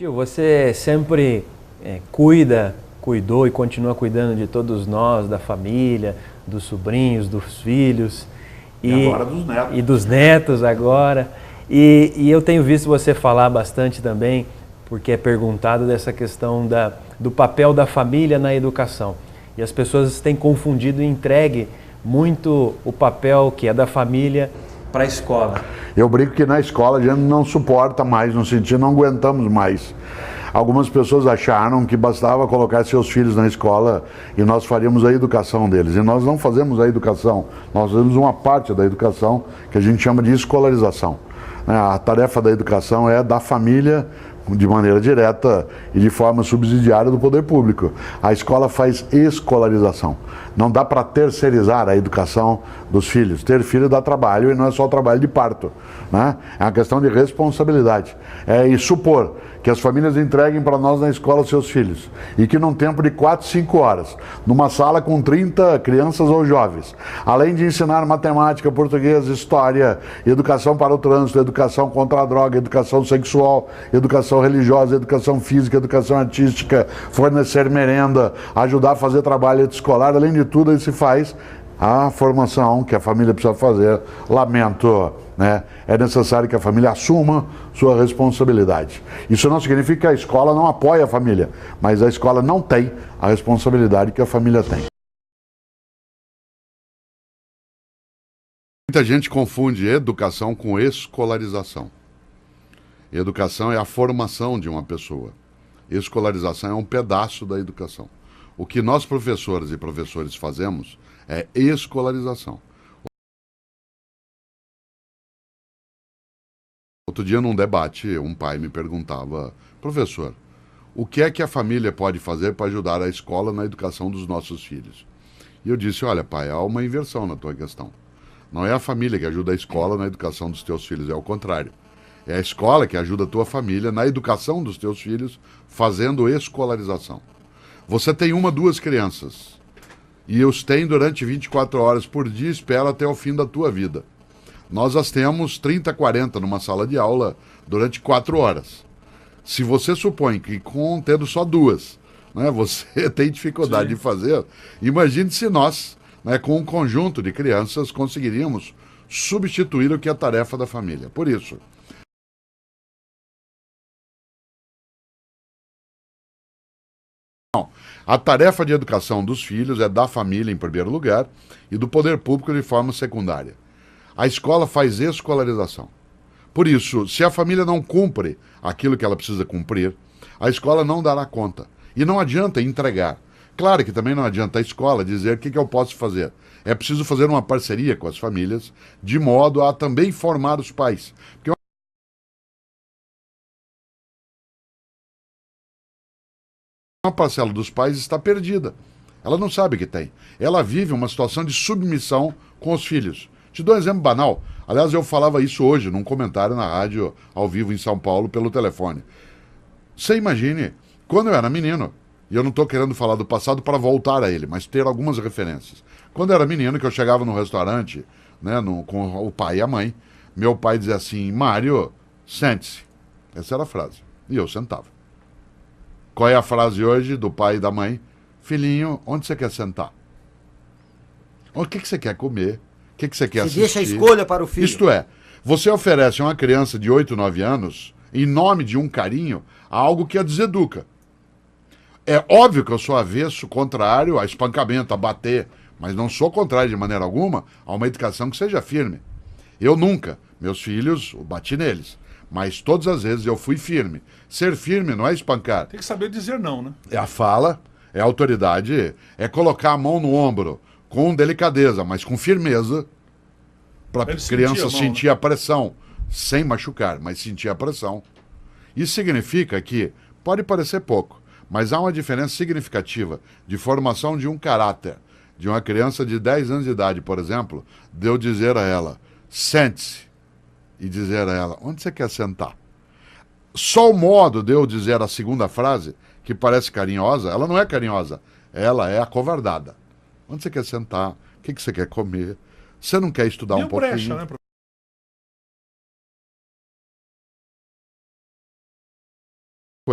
Tio, você sempre cuidou e continua cuidando de todos nós, da família, dos sobrinhos, dos filhos. E agora dos netos. E dos netos agora. E eu tenho visto você falar bastante também, porque é perguntado dessa questão do papel da família na educação. E as pessoas têm confundido e entregue muito o papel que é da família para a escola. Eu brinco que na escola a gente não suporta mais, no sentido não aguentamos mais. Algumas pessoas acharam que bastava colocar seus filhos na escola e nós faríamos a educação deles. E nós não fazemos a educação, nós fazemos uma parte da educação que a gente chama de escolarização. A tarefa da educação é da família, de maneira direta e de forma subsidiária do poder público. A escola faz escolarização. Não dá para terceirizar a educação dos filhos. Ter filho dá trabalho e não é só o trabalho de parto, né? É uma questão de responsabilidade. E supor que as famílias entreguem para nós na escola os seus filhos e que num tempo de 4, 5 horas, numa sala com 30 crianças ou jovens, além de ensinar matemática, português, história, educação para o trânsito, educação contra a droga, educação sexual, educação religiosa, educação física, educação artística, fornecer merenda, ajudar a fazer trabalho escolar, além de tudo, aí se faz a formação que a família precisa fazer. Lamento, né? É necessário que a família assuma sua responsabilidade. Isso não significa que a escola não apoia a família, mas a escola não tem a responsabilidade que a família tem. Muita gente confunde educação com escolarização. Educação é a formação de uma pessoa. Escolarização é um pedaço da educação. O que nós, professores e professores, fazemos é escolarização. Outro dia, num debate, um pai me perguntava: professor, o que é que a família pode fazer para ajudar a escola na educação dos nossos filhos? E eu disse: olha, pai, há uma inversão na tua questão. Não é a família que ajuda a escola na educação dos teus filhos, é o contrário. É a escola que ajuda a tua família na educação dos teus filhos, fazendo escolarização. Você tem 1, 2 crianças e os tem durante 24 horas por dia, espera até o fim da tua vida. Nós as temos 30, 40 numa sala de aula durante 4 horas. Se você supõe que tendo só 2, né, você tem dificuldade de fazer, imagine se nós, né, com um conjunto de crianças, conseguiríamos substituir o que é a tarefa da família. Por isso, a tarefa de educação dos filhos é da família em primeiro lugar e do poder público de forma secundária. A escola faz escolarização. Por isso, se a família não cumpre aquilo que ela precisa cumprir, a escola não dará conta. E não adianta entregar. Claro que também não adianta a escola dizer o que eu posso fazer. É preciso fazer uma parceria com as famílias, de modo a também formar os pais. Porque uma parcela dos pais está perdida. Ela não sabe que tem. Ela vive uma situação de submissão com os filhos. Te dou um exemplo banal. Aliás, eu falava isso hoje num comentário na rádio, ao vivo em São Paulo, pelo telefone. Você imagine, quando eu era menino, e eu não estou querendo falar do passado para voltar a ele, mas ter algumas referências. Quando eu era menino, que eu chegava no restaurante, né, com o pai e a mãe, meu pai dizia assim: Mário, sente-se. Essa era a frase. E eu sentava. Qual é a frase hoje do pai e da mãe? Filhinho, onde você quer sentar? O que você quer comer? O que você quer assistir? Deixa a escolha para o filho. Isto é, você oferece a uma criança de 8, 9 anos, em nome de um carinho, algo que a deseduca. É óbvio que eu sou avesso, contrário a espancamento, a bater, mas não sou contrário de maneira alguma a uma educação que seja firme. Eu nunca, meus filhos, eu bati neles, mas todas as vezes eu fui firme. Ser firme não é espancar. Tem que saber dizer não, né? É a fala, é a autoridade, é colocar a mão no ombro com delicadeza, mas com firmeza, para a criança sentir a pressão, sem machucar, mas sentir a pressão. Isso significa que, pode parecer pouco, mas há uma diferença significativa de formação de um caráter, de uma criança de 10 anos de idade, por exemplo, de eu dizer a ela: sente-se, e dizer a ela: onde você quer sentar? Só o modo de eu dizer a segunda frase, que parece carinhosa, ela não é carinhosa, ela é acovardada. Onde você quer sentar? O que você quer comer? Você não quer estudar um pouquinho? Brecha, né?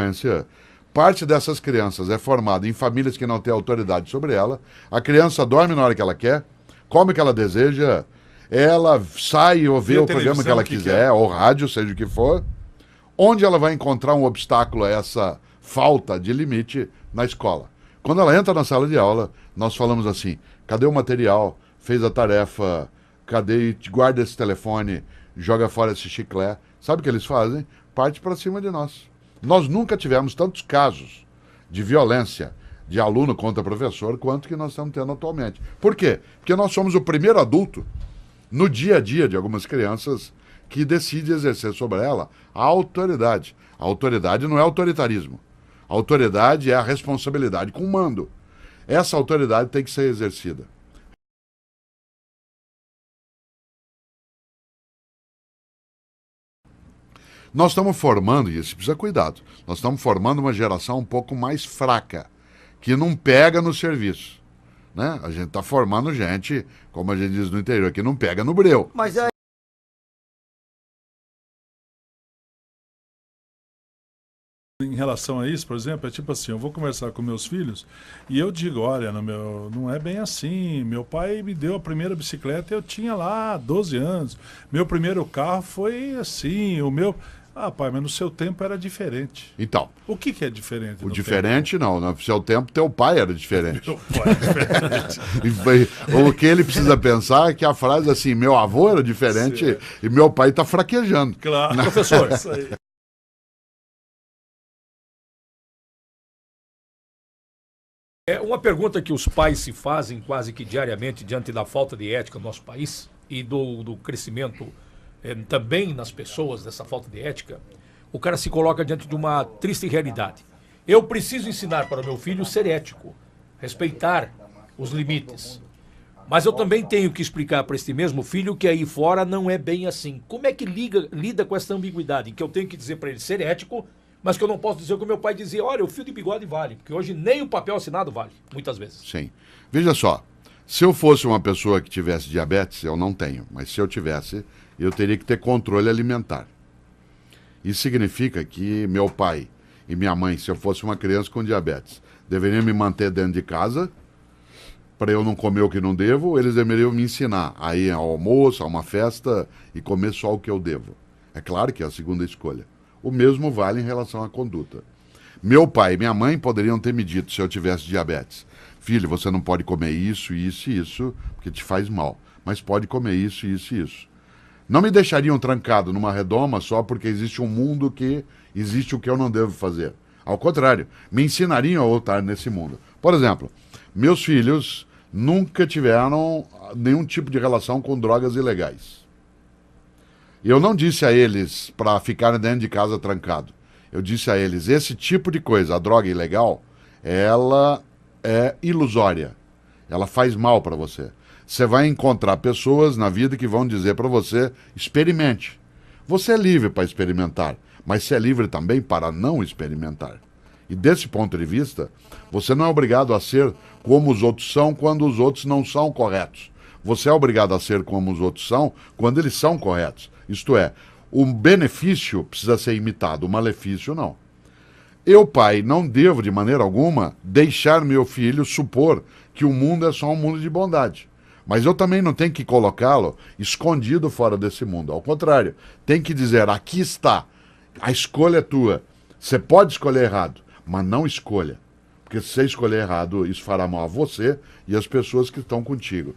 consequência, parte dessas crianças é formada em famílias que não têm autoridade sobre ela, a criança dorme na hora que ela quer, come o que ela deseja, ela sai ou vê o programa que ela quiser, ou rádio, seja o que for, onde ela vai encontrar um obstáculo a essa falta de limite na escola. Quando ela entra na sala de aula, nós falamos assim, cadê o material, fez a tarefa, cadê, guarda esse telefone, joga fora esse chiclete. Sabe o que eles fazem? Parte para cima de nós. Nós nunca tivemos tantos casos de violência de aluno contra professor quanto que nós estamos tendo atualmente. Por quê? Porque nós somos o primeiro adulto no dia a dia de algumas crianças que decide exercer sobre ela a autoridade. A autoridade não é autoritarismo. A autoridade é a responsabilidade com o mando. Essa autoridade tem que ser exercida. Nós estamos formando, e isso precisa cuidado, nós estamos formando uma geração um pouco mais fraca, que não pega no serviço. Né? A gente está formando gente, como a gente diz no interior, que não pega no breu. Mas em relação a isso, por exemplo, é tipo assim, eu vou conversar com meus filhos e eu digo, olha, não é bem assim, meu pai me deu a primeira bicicleta, eu tinha lá 12 anos, meu primeiro carro foi assim, o meu... Ah, pai, mas no seu tempo era diferente. Então. O que é diferente? O diferente tempo? Não, no seu tempo teu pai era diferente. Meu pai era diferente. O que ele precisa pensar é que a frase assim, meu avô era diferente e meu pai está fraquejando. Claro. Professor, isso aí. É uma pergunta que os pais se fazem quase que diariamente diante da falta de ética no nosso país e do crescimento também nas pessoas dessa falta de ética. O cara se coloca diante de uma triste realidade. Eu preciso ensinar para o meu filho ser ético, respeitar os limites. Mas eu também tenho que explicar para este mesmo filho que aí fora não é bem assim. Como é que lida com essa ambiguidade? Em que eu tenho que dizer para ele ser ético, mas que eu não posso dizer o que o meu pai dizia, olha, o fio de bigode vale, porque hoje nem o papel assinado vale, muitas vezes. Sim. Veja só, se eu fosse uma pessoa que tivesse diabetes, eu não tenho, mas se eu tivesse, eu teria que ter controle alimentar. Isso significa que meu pai e minha mãe, se eu fosse uma criança com diabetes, deveriam me manter dentro de casa para eu não comer o que não devo, ou eles deveriam me ensinar a ir ao almoço, a uma festa e comer só o que eu devo. É claro que é a segunda escolha. O mesmo vale em relação à conduta. Meu pai e minha mãe poderiam ter me dito, se eu tivesse diabetes, filho, você não pode comer isso, isso e isso, porque te faz mal, mas pode comer isso, isso e isso. Não me deixariam trancado numa redoma só porque existe um mundo que existe o que eu não devo fazer. Ao contrário, me ensinariam a lutar nesse mundo. Por exemplo, meus filhos nunca tiveram nenhum tipo de relação com drogas ilegais. Eu não disse a eles para ficarem dentro de casa trancado. Eu disse a eles, esse tipo de coisa, a droga ilegal, ela é ilusória. Ela faz mal para você. Você vai encontrar pessoas na vida que vão dizer para você, experimente. Você é livre para experimentar, mas você é livre também para não experimentar. E desse ponto de vista, você não é obrigado a ser como os outros são quando os outros não são corretos. Você é obrigado a ser como os outros são quando eles são corretos. Isto é, o benefício precisa ser imitado, o malefício não. Eu, pai, não devo de maneira alguma deixar meu filho supor que o mundo é só um mundo de bondade. Mas eu também não tenho que colocá-lo escondido fora desse mundo. Ao contrário, tem que dizer, aqui está, a escolha é tua. Você pode escolher errado, mas não escolha. Porque se você escolher errado, isso fará mal a você e às pessoas que estão contigo.